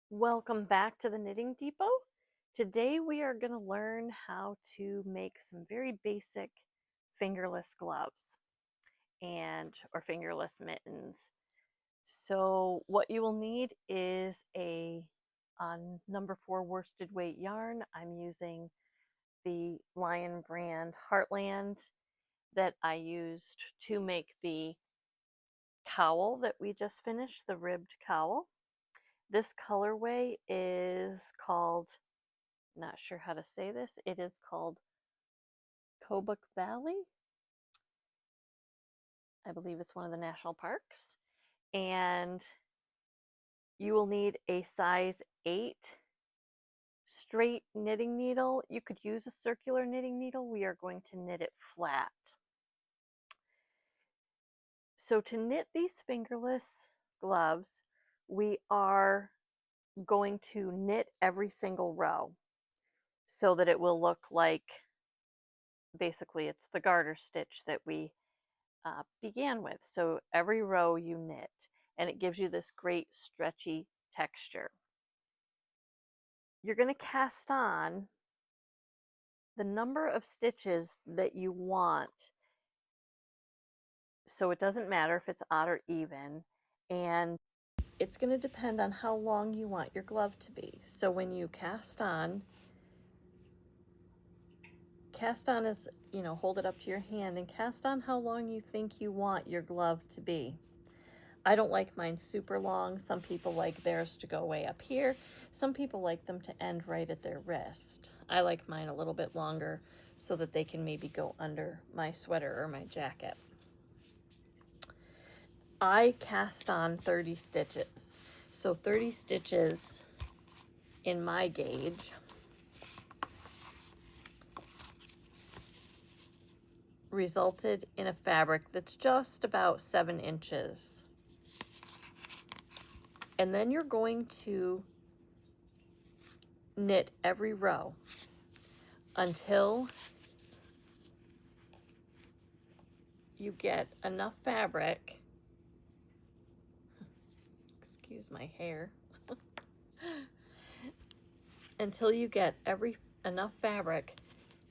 Welcome back to the Knitting Depot. Today we are going to learn how to make some very basic fingerless gloves or fingerless mittens. So what you will need is a number 4 worsted weight yarn. I'm using the Lion brand Heartland that I used to make the cowl that we just finished, the ribbed cowl. This colorway is called, not sure how to say this, it is called Kobuk Valley. I believe it's one of the national parks. And you will need a size 8 straight knitting needle. You could use a circular knitting needle. We are going to knit it flat. So to knit these fingerless gloves, we are going to knit every single row so that it will look like, basically it's the garter stitch that we began with. So every row you knit, and it gives you this great stretchy texture. You're going to cast on the number of stitches that you want, so it doesn't matter if it's odd or even, and it's going to depend on how long you want your glove to be. So when you cast on is, hold it up to your hand and cast on how long you think you want your glove to be. I don't like mine super long. Some people like theirs to go way up here. Some people like them to end right at their wrist. I like mine a little bit longer so that they can maybe go under my sweater or my jacket. I cast on 30 stitches. So 30 stitches in my gauge resulted in a fabric that's just about 7 inches. And then you're going to knit every row until you get enough fabric, excuse my hair, until you get enough fabric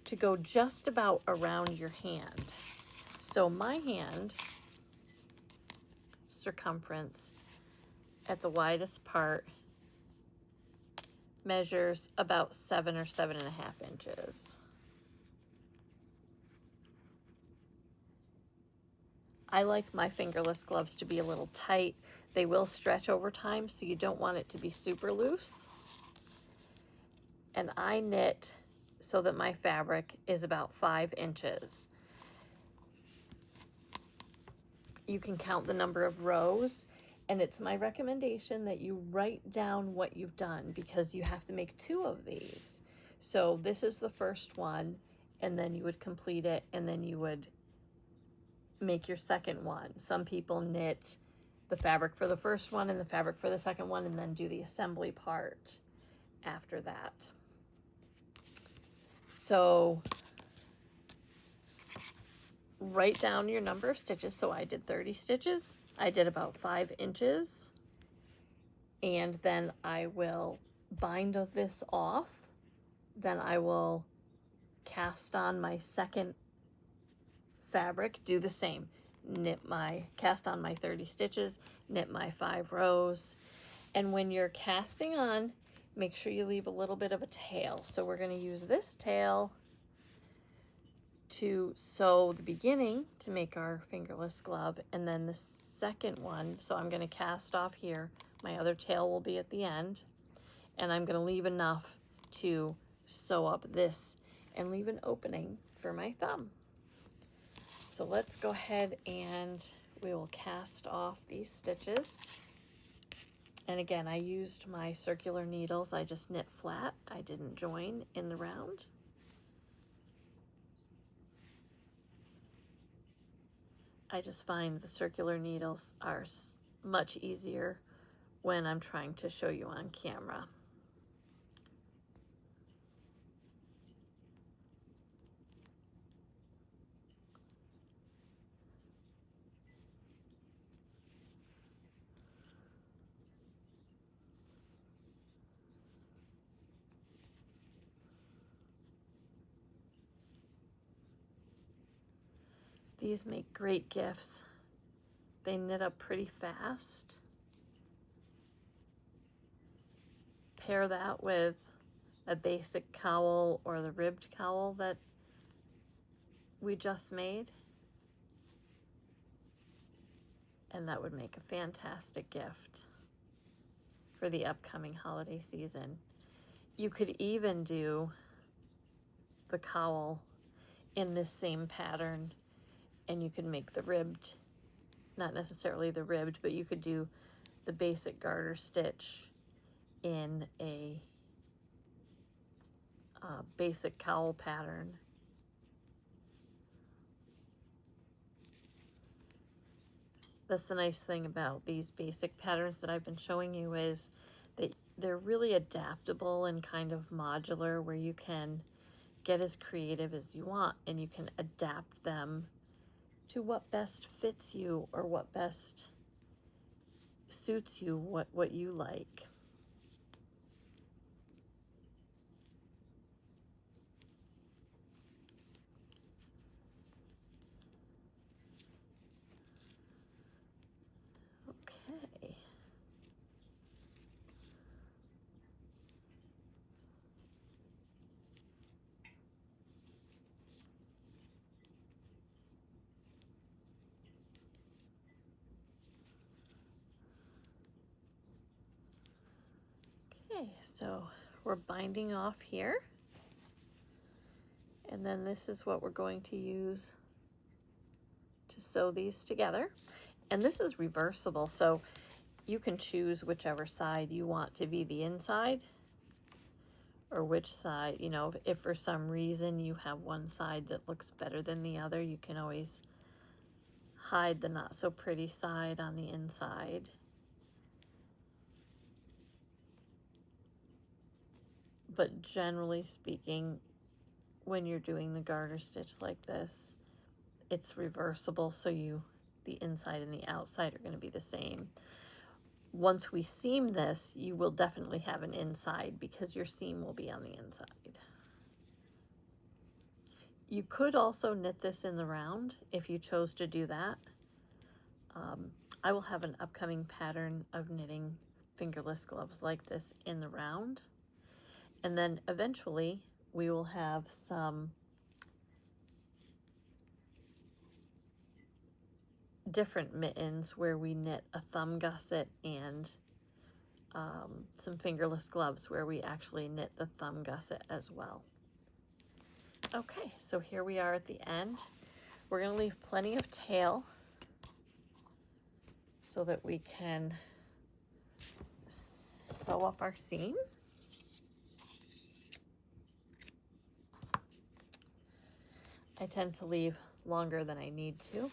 to go just about around your hand. So my hand circumference at the widest part measures about 7 or 7.5 inches. I like my fingerless gloves to be a little tight. They will stretch over time, so you don't want it to be super loose. And I knit so that my fabric is about 5 inches. You can count the number of rows, and it's my recommendation that you write down what you've done, because you have to make 2 of these. So this is the first one, and then you would complete it, and then you would make your second one. Some people knit the fabric for the first one and the fabric for the second one, and then do the assembly part after that. So write down your number of stitches. So I did 30 stitches. I did about 5 inches. And then I will bind this off. Then I will cast on my second fabric, do the same. Cast on my 30 stitches, knit my 5 rows. And when you're casting on, make sure you leave a little bit of a tail. So we're going to use this tail to sew the beginning to make our fingerless glove, and then the second one, so I'm going to cast off here. My other tail will be at the end, and I'm going to leave enough to sew up this and leave an opening for my thumb. So let's go ahead and we will cast off these stitches. And again, I used my circular needles. I just knit flat. I didn't join in the round. I just find the circular needles are much easier when I'm trying to show you on camera. These make great gifts. They knit up pretty fast. Pair that with a basic cowl or the ribbed cowl that we just made, and that would make a fantastic gift for the upcoming holiday season. You could even do the cowl in this same pattern, and you could make the ribbed, not necessarily the ribbed, but you could do the basic garter stitch in a basic cowl pattern. That's the nice thing about these basic patterns that I've been showing you, is that they're really adaptable and kind of modular, where you can get as creative as you want and you can adapt them to what best fits you or what best suits you, what you like. Okay. Okay, so we're binding off here. And then this is what we're going to use to sew these together. And this is reversible, so you can choose whichever side you want to be the inside, or which side, you know, if for some reason you have one side that looks better than the other, you can always hide the not so pretty side on the inside. But generally speaking, when you're doing the garter stitch like this, it's reversible, so the inside and the outside are going to be the same. Once we seam this, you will definitely have an inside because your seam will be on the inside. You could also knit this in the round if you chose to do that. I will have an upcoming pattern of knitting fingerless gloves like this in the round. And then eventually we will have some different mittens where we knit a thumb gusset and some fingerless gloves where we actually knit the thumb gusset as well. Okay, so here we are at the end. We're going to leave plenty of tail so that we can sew up our seam. I tend to leave longer than I need to.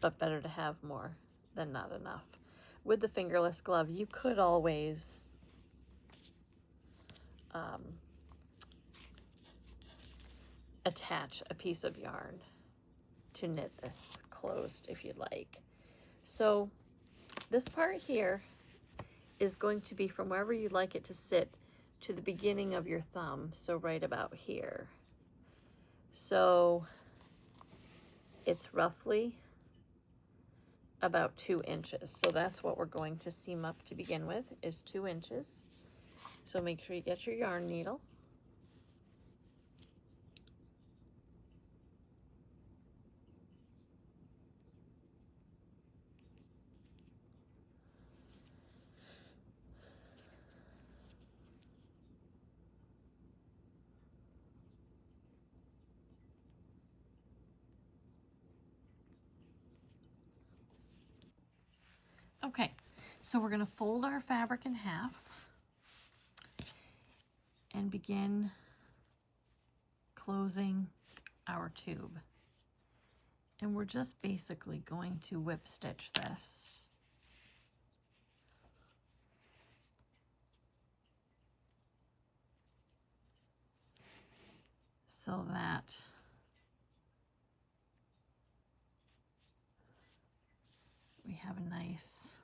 But better to have more than not enough. With the fingerless glove, you could always attach a piece of yarn to knit this closed if you'd like. So this part here is going to be from wherever you'd like it to sit to the beginning of your thumb, so right about here. So it's roughly about 2 inches. So that's what we're going to seam up to begin with, is 2 inches. So make sure you get your yarn needle. Okay, so we're going to fold our fabric in half and begin closing our tube. And we're just basically going to whip stitch this. So that we have a nice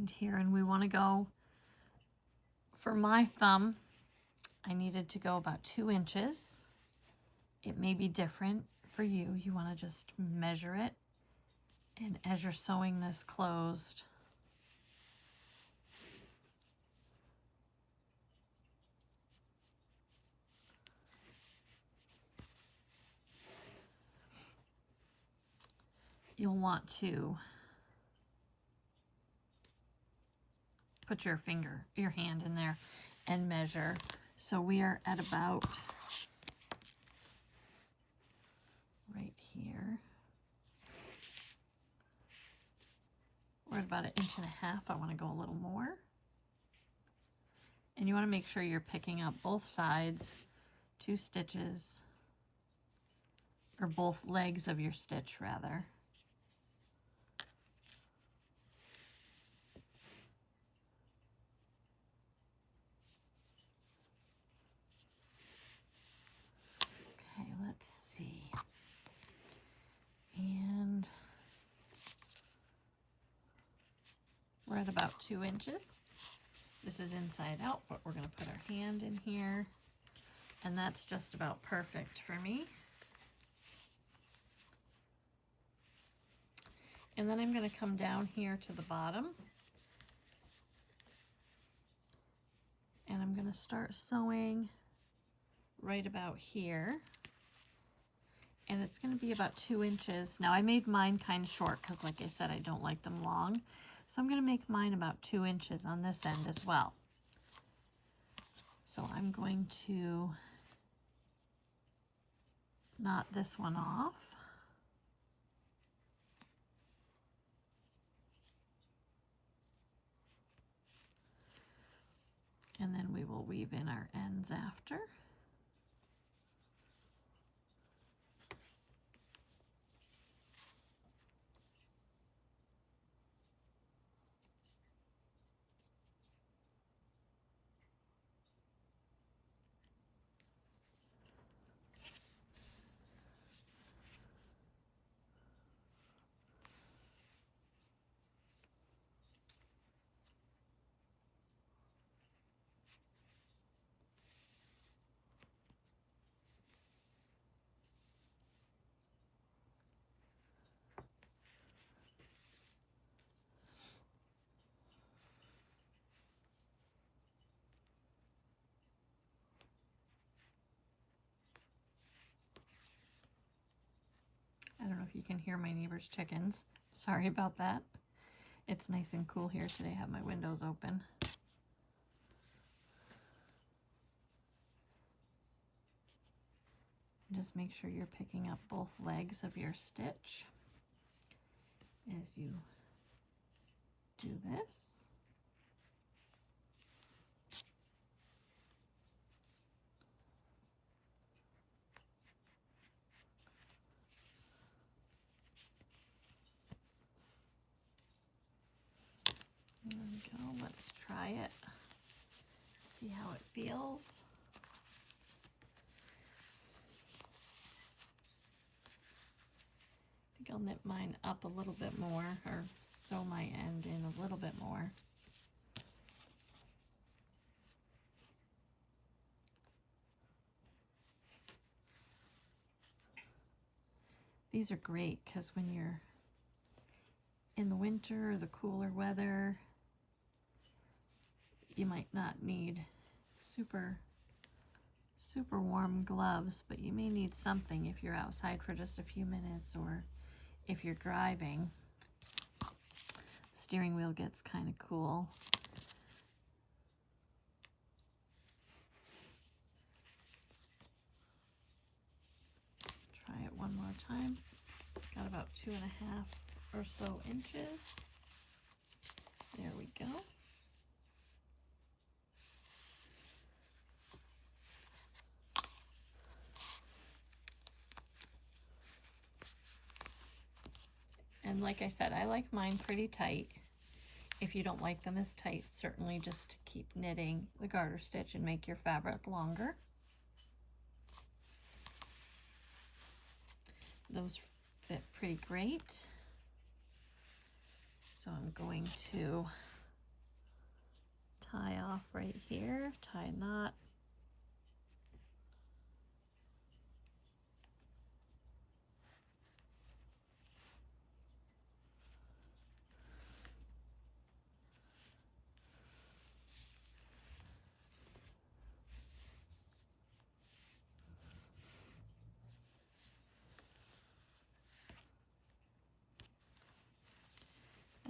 end here, and we want to go, for my thumb, I needed to go about 2 inches. It may be different for you. You want to just measure it. And as you're sewing this closed, you'll want to put your hand in there and measure. So we are at about right here. We're at about 1.5 inches. I want to go a little more. And you want to make sure you're picking up both sides, 2 stitches, or both legs of your stitch rather. Okay, let's see. And we're at about 2 inches. This is inside out, but we're going to put our hand in here, and that's just about perfect for me. And then I'm going to come down here to the bottom, and I'm going to start sewing right about here. And it's going to be about 2 inches. Now I made mine kind of short because, like I said, I don't like them long. So I'm going to make mine about 2 inches on this end as well. So I'm going to knot this one off. And then we will weave in our ends after. I don't know if you can hear my neighbor's chickens. Sorry about that. It's nice and cool here today. I have my windows open. Just make sure you're picking up both legs of your stitch as you do this. There we go. Let's try it. See how it feels. I think I'll knit mine up a little bit more, or sew my end in a little bit more. These are great because when you're in the winter or the cooler weather, you might not need super warm gloves, but you may need something if you're outside for just a few minutes, or if you're driving. The steering wheel gets kind of cool. Try it one more time. Got about 2.5 or so inches. There we go. And like I said, I like mine pretty tight. If you don't like them as tight, certainly just keep knitting the garter stitch and make your fabric longer. Those fit pretty great. So I'm going to tie off right here, tie a knot.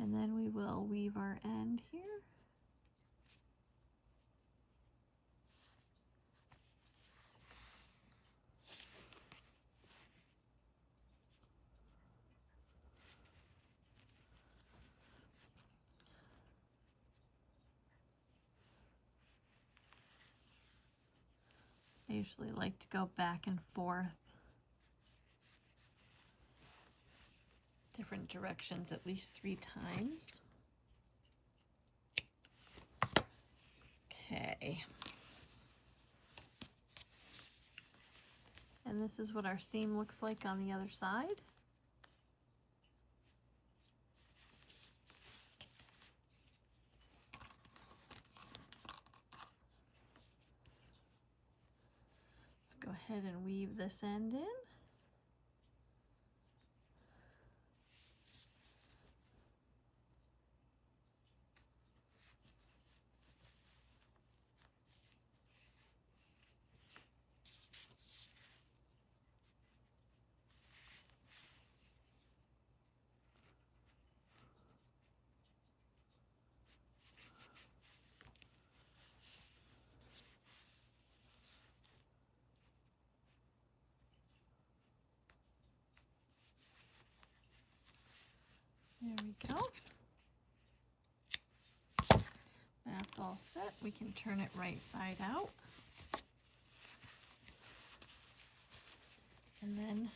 And then we will weave our end here. I usually like to go back and forth, different directions at least 3 times. Okay. And this is what our seam looks like on the other side. Let's go ahead and weave this end in. There we go. That's all set. We can turn it right side out. And then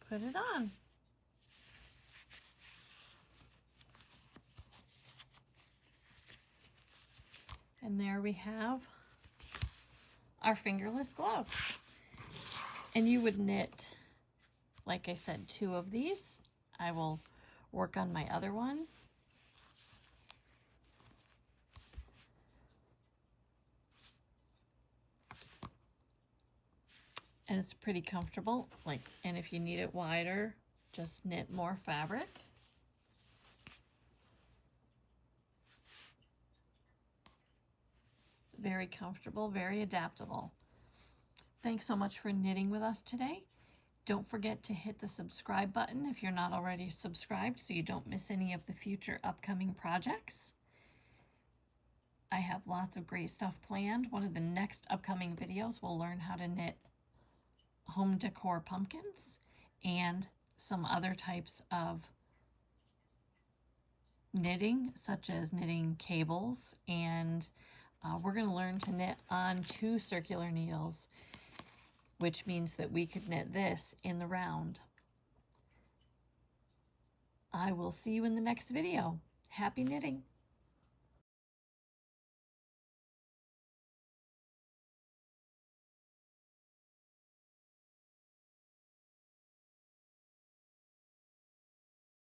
put it on. And there we have our fingerless glove. And you would knit, like I said, 2 of these. I will work on my other one. And it's pretty comfortable, and if you need it wider, just knit more fabric. Very comfortable, very adaptable. Thanks so much for knitting with us today. Don't forget to hit the subscribe button if you're not already subscribed so you don't miss any of the future upcoming projects. I have lots of great stuff planned. One of the next upcoming videos will learn how to knit home decor pumpkins and some other types of knitting, such as knitting cables, and we're going to learn to knit on 2 circular needles, which means that we could knit this in the round. I will see you in the next video. Happy knitting!